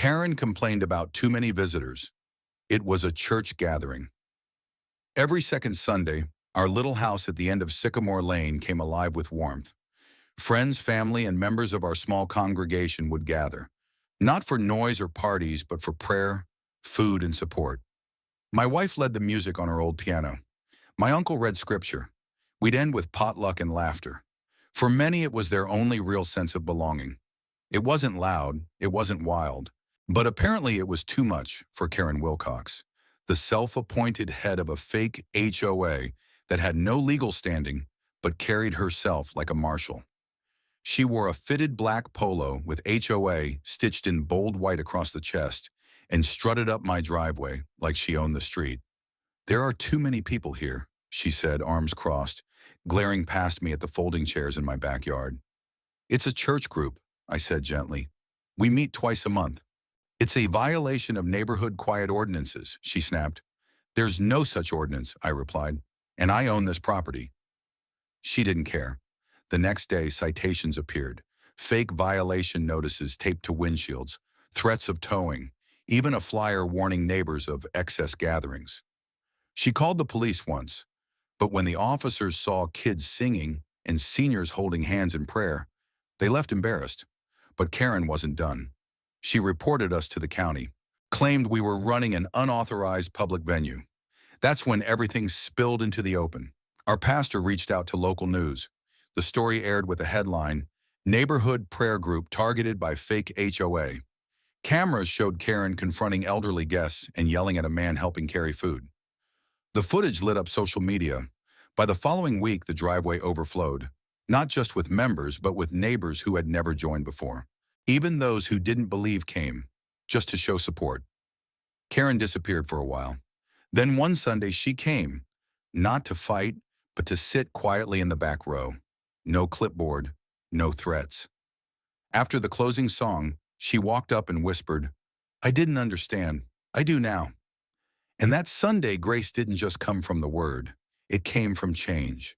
Karen complained about too many visitors. It was a church gathering. Every second Sunday, our little house at the end of Sycamore Lane came alive with warmth. Friends, family, and members of our small congregation would gather, not for noise or parties, but for prayer, food, and support. My wife led the music on her old piano. My uncle read scripture. We'd end with potluck and laughter. For many, it was their only real sense of belonging. It wasn't loud, it wasn't wild, but apparently it was too much for Karen Wilcox, the self-appointed head of a fake HOA that had no legal standing but carried herself like a marshal. She wore a fitted black polo with HOA stitched in bold white across the chest and strutted up my driveway like she owned the street. "There are too many people here," she said, arms crossed, glaring past me at the folding chairs in my backyard. "It's a church group," I said gently. "We meet twice a month." "It's a violation of neighborhood quiet ordinances," she snapped. "There's no such ordinance," I replied, "and I own this property." She didn't care. The next day, citations appeared. Fake violation notices taped to windshields, threats of towing, even a flyer warning neighbors of excess gatherings. She called the police once, but when the officers saw kids singing and seniors holding hands in prayer, they left embarrassed. But Karen wasn't done. She reported us to the county, claimed we were running an unauthorized public venue. That's when everything spilled into the open. Our pastor reached out to local news. The story aired with a headline, "Neighborhood Prayer Group Targeted by Fake HOA." Cameras showed Karen confronting elderly guests and yelling at a man helping carry food. The footage lit up social media. By the following week, the driveway overflowed, not just with members, but with neighbors who had never joined before. Even those who didn't believe came, just to show support. Karen disappeared for a while. Then one Sunday she came, not to fight, but to sit quietly in the back row. No clipboard, no threats. After the closing song, she walked up and whispered, "I didn't understand. I do now." And that Sunday, grace didn't just come from the word. It came from change.